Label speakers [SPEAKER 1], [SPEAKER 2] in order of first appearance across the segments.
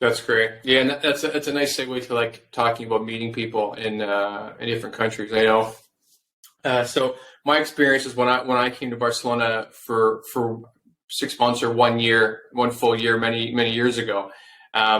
[SPEAKER 1] That's great. Yeah, and that's a nice segue to like talking about meeting people in different countries. I know. So my experience is when I came to Barcelona for 6 months or 1 year, 1 full year, many years ago. I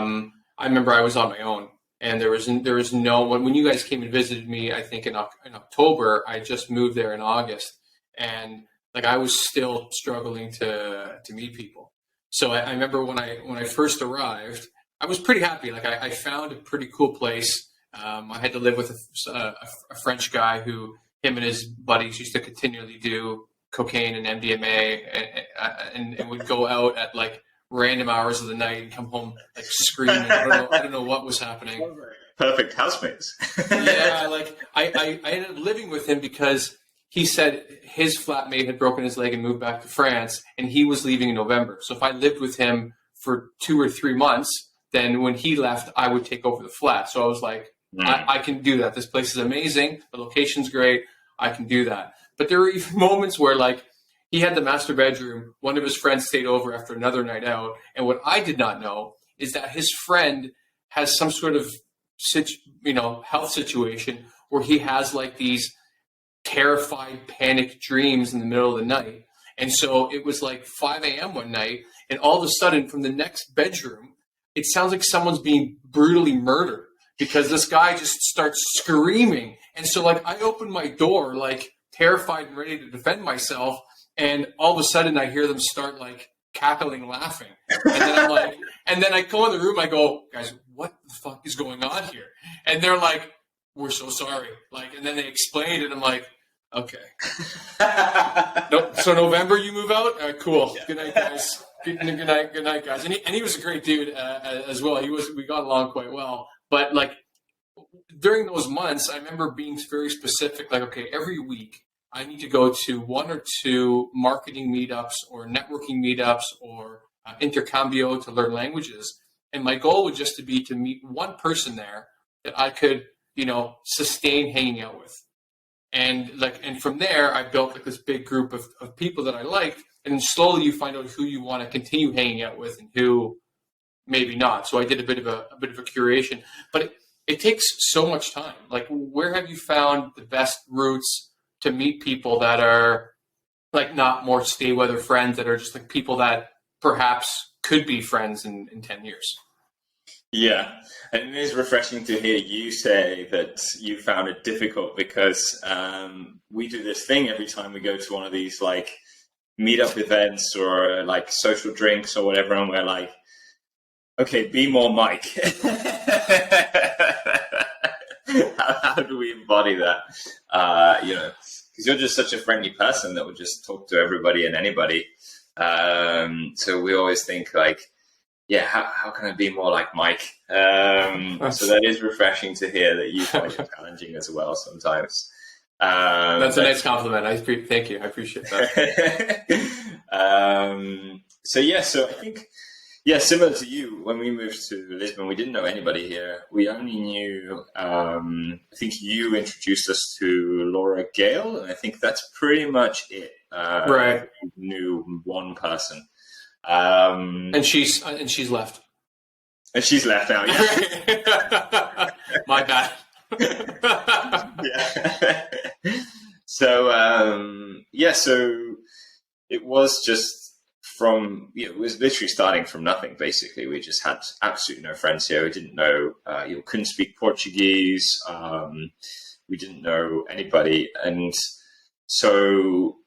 [SPEAKER 1] remember I was on my own, and there was no one when you guys came and visited me. I think in October. I just moved there in August, and like I was still struggling to meet people. So I remember when I first arrived. I was pretty happy. Like I found a pretty cool place. I had to live with a French guy who him and his buddies used to continually do cocaine and MDMA and would go out at like random hours of the night and come home like screaming. I don't know what was happening.
[SPEAKER 2] Perfect housemates.
[SPEAKER 1] Yeah, like I ended up living with him because he said his flatmate had broken his leg and moved back to France, and he was leaving in November. So if I lived with him for 2 or 3 months, then when he left, I would take over the flat. So I was like, I can do that. This place is amazing. The location's great. I can do that. But there were even moments where like he had the master bedroom. One of his friends stayed over after another night out. And what I did not know is that his friend has some sort of health situation where he has like these terrified, panic dreams in the middle of the night. And so it was like 5 a.m. one night, and all of a sudden from the next bedroom, it sounds like someone's being brutally murdered because this guy just starts screaming. And so like I opened my door, like terrified and ready to defend myself. And all of a sudden I hear them start like cackling, laughing. And then I'm like, and then I go in the room, I go, guys, what the fuck is going on here? And they're like, we're so sorry. Like, and then they explained it. I'm like, okay. Nope. So November you move out? All right, cool. Yeah. Good night, guys. Good night, guys. And he was a great dude as well. We got along quite well. But like during those months, I remember being very specific. Like, okay, every week I need to go to 1 or 2 marketing meetups or networking meetups or intercambio to learn languages. And my goal would just to be to meet one person there that I could, sustain hanging out with. And from there, I built like this big group of people that I liked. And slowly you find out who you want to continue hanging out with and who maybe not. So I did a bit of a curation, but it takes so much time. Like, where have you found the best routes to meet people that are like not more stay weather friends, that are just like people that perhaps could be friends in 10 years?
[SPEAKER 2] Yeah, and it is refreshing to hear you say that you found it difficult because we do this thing every time we go to one of these like meetup events or like social drinks or whatever, and we're like, okay, be more Mike. how do we embody that? Because you're just such a friendly person that would just talk to everybody and anybody. So we always think like, yeah, how can I be more like Mike? So that is refreshing to hear that you find it challenging as well sometimes.
[SPEAKER 1] That's a nice compliment. Thank you. I appreciate that.
[SPEAKER 2] So I think, similar to you, when we moved to Lisbon, we didn't know anybody here. We only knew, I think you introduced us to Laura Gale, and I think that's pretty much it.
[SPEAKER 1] Right.
[SPEAKER 2] We knew one person.
[SPEAKER 1] And she's left.
[SPEAKER 2] And she's left now, yeah.
[SPEAKER 1] My bad.
[SPEAKER 2] Yeah. So it was just it was literally starting from nothing, basically. We just had absolutely no friends here. We didn't know, couldn't speak Portuguese. We didn't know anybody. And so,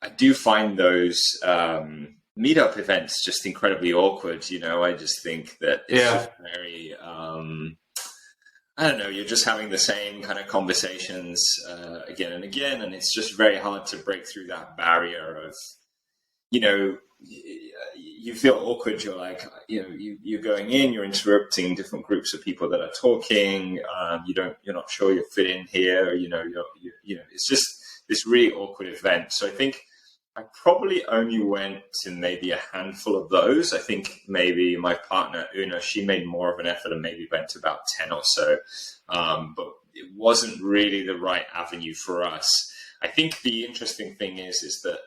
[SPEAKER 2] I do find those meetup events just incredibly awkward. I just think that it's just very, I don't know, you're just having the same kind of conversations again and again, and it's just very hard to break through that barrier of, you feel awkward. You're like, you're going in, you're interrupting different groups of people that are talking. You're not sure you fit in here. It's just this really awkward event. So I think I probably only went to maybe a handful of those. I think maybe my partner, Una, she made more of an effort and maybe went to about 10 or so. But it wasn't really the right avenue for us. I think the interesting thing is that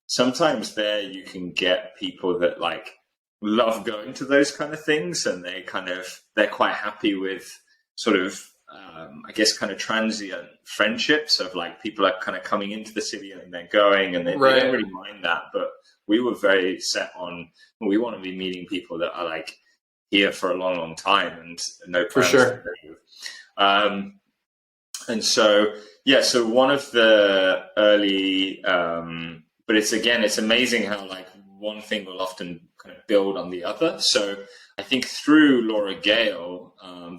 [SPEAKER 2] sometimes there you can get people that like love going to those kind of things, and they're quite happy with sort of I guess kind of transient friendships of like people are kind of coming into the city and they're going, and they don't really mind that. But we were very set on, we want to be meeting people that are like here for a long, long time and no plans to move. And so, so one of the early, but it's amazing how like one thing will often kind of build on the other. So I think through Laura Gale,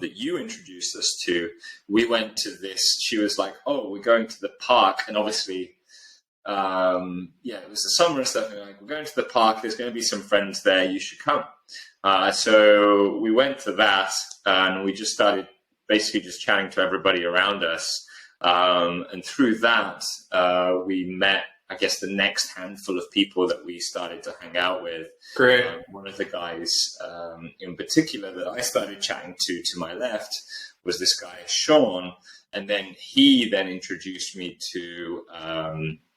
[SPEAKER 2] that you introduced us to, we went to this, she was like, oh, we're going to the park. And obviously, it was the summer and stuff. And like, we're going to the park. There's going to be some friends there. You should come. So we went to that, and we just started basically just chatting to everybody around us. And through that, we met, I guess, the next handful of people that we started to hang out with.
[SPEAKER 1] Great.
[SPEAKER 2] One of the guys in particular that I started chatting to my left was this guy, Sean. And then he introduced me to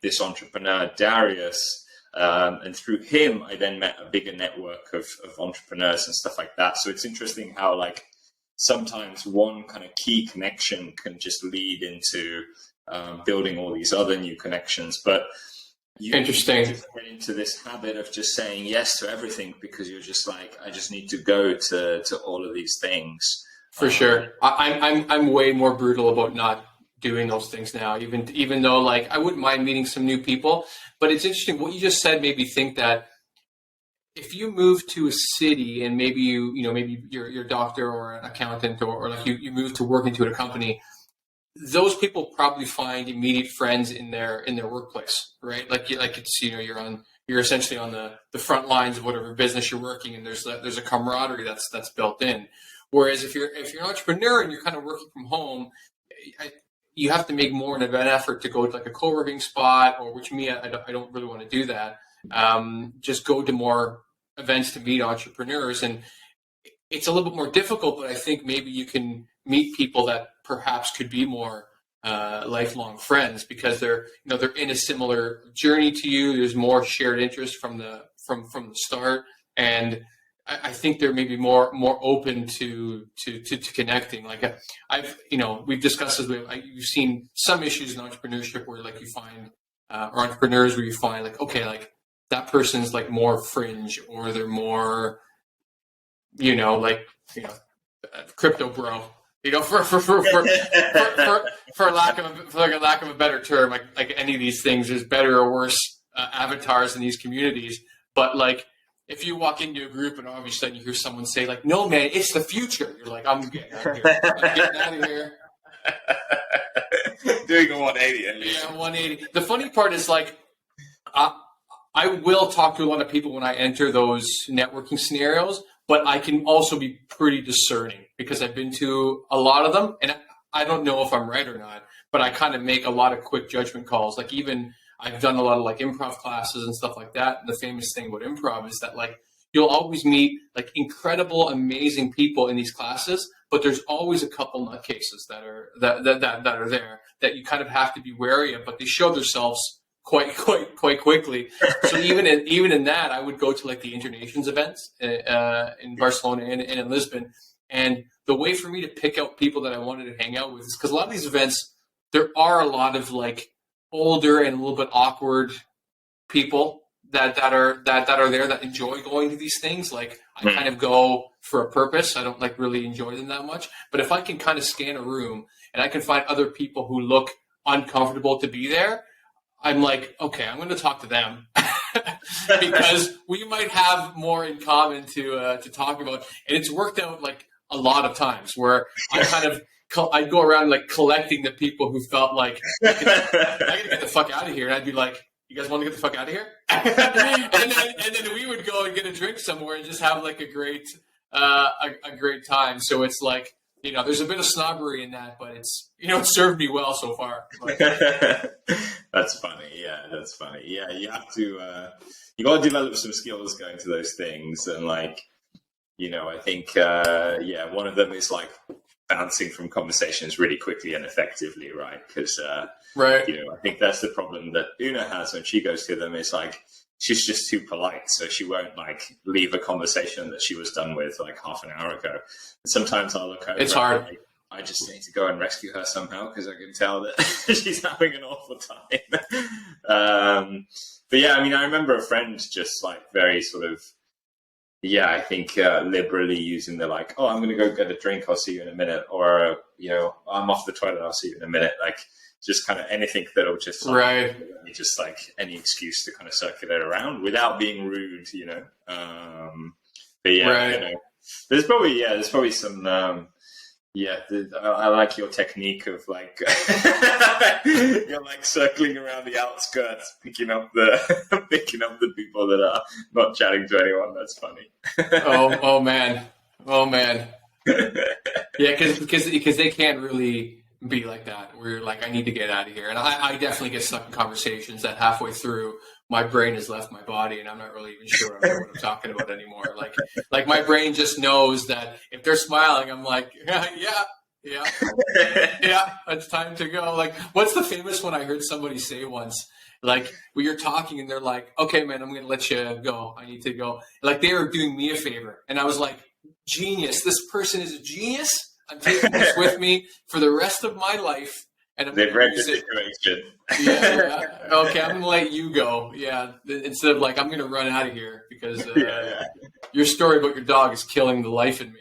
[SPEAKER 2] this entrepreneur, Darius. And through him, I then met a bigger network of entrepreneurs and stuff like that. So it's interesting how like sometimes one kind of key connection can just lead into building all these other new connections. But you
[SPEAKER 1] interesting
[SPEAKER 2] just get into this habit of just saying yes to everything because you're just like, I just need to go to all of these things.
[SPEAKER 1] For sure. I'm way more brutal about not doing those things now, even though like I wouldn't mind meeting some new people. But it's interesting what you just said made me think that if you move to a city and maybe maybe you're a doctor or an accountant or like you move to work into a company, those people probably find immediate friends in their workplace, right? Like it's you're essentially on the front lines of whatever business you're working, and there's a camaraderie that's built in. Whereas if you're an entrepreneur and you're kind of working from home, you have to make more of an effort to go to like a co-working spot, or which me I don't really want to do that. Just go to more events to meet entrepreneurs, and it's a little bit more difficult. But I think maybe you can meet people that perhaps could be more lifelong friends because they're in a similar journey to you. There's more shared interest from the start, and I think they're maybe more open to connecting. Like we've discussed this. You've seen some issues in entrepreneurship where like you find or entrepreneurs where you find like, okay, like that person's like more fringe, or they're more crypto bro. For lack of a better term, like any of these things, there's better or worse avatars in these communities. But like, if you walk into a group and all of a sudden you hear someone say like, "No, man, it's the future," you're like, "I'm getting out of here. I'm getting out of here."
[SPEAKER 2] Doing a 180.
[SPEAKER 1] Yeah, 180. The funny part is like, I will talk to a lot of people when I enter those networking scenarios, but I can also be pretty discerning because I've been to a lot of them, and I don't know if I'm right or not, but I kind of make a lot of quick judgment calls. Like even I've done a lot of like improv classes and stuff like that. And the famous thing about improv is that like you'll always meet like incredible, amazing people in these classes, but there's always a couple nutcases that are there that you kind of have to be wary of, but they show themselves quite quickly. So even in that, I would go to like the Internations events in Barcelona and in Lisbon. And the way for me to pick out people that I wanted to hang out with is because a lot of these events, there are a lot of like older and a little bit awkward people that are there that enjoy going to these things. Like I kind of go for a purpose. I don't like really enjoy them that much. But if I can kind of scan a room and I can find other people who look uncomfortable to be there, I'm like, okay, I'm going to talk to them because we might have more in common to talk about. And it's worked out like a lot of times where I'd go around like collecting the people who felt like I gotta get the fuck out of here, and I'd be like, "You guys want to get the fuck out of here?" and then we would go and get a drink somewhere and just have like a great time. So it's like there's a bit of snobbery in that, but it's it served me well so far.
[SPEAKER 2] That's funny. Yeah, that's funny. Yeah, you have to you got to develop some skills going to those things, and like I think one of them is like bouncing from conversations really quickly and effectively, right? Because
[SPEAKER 1] right.
[SPEAKER 2] I think that's the problem that Una has when she goes to them. Is like she's just too polite, so she won't like leave a conversation that she was done with like half an hour ago. And sometimes I'll look over.
[SPEAKER 1] It's hard.
[SPEAKER 2] Like, I just need to go and rescue her somehow because I can tell that she's having an awful time. But yeah, I mean, I remember a friend just like very sort of, yeah, I think liberally using the like, oh, I'm going to go get a drink, I'll see you in a minute, or you know, I'm off the toilet, I'll see you in a minute, like just kind of anything that'll just like,
[SPEAKER 1] right,
[SPEAKER 2] just like any excuse to kind of circulate around without being rude, you know. But yeah,
[SPEAKER 1] right.
[SPEAKER 2] you know, there's probably some. I like your technique of like you're like circling around the outskirts, picking up the people that are not chatting to anyone. That's funny.
[SPEAKER 1] oh man. Yeah, because they can't really be like that. We're like, I need to get out of here, and I definitely get stuck in conversations that halfway through my brain has left my body, and I'm not really even sure I know what I'm talking about anymore. Like my brain just knows that if they're smiling, I'm like, yeah, it's time to go. Like, what's the famous one I heard somebody say once? Like, when you're talking and they're like, okay, man, I'm going to let you go. I need to go. Like, they were doing me a favor. And I was like, genius. This person is a genius. I'm taking this with me for the rest of my life. And
[SPEAKER 2] they've read the situation.
[SPEAKER 1] Yeah. Okay, I'm going to let you go. Yeah. Instead of like, I'm going to run out of here because your story about your dog is killing the life in me.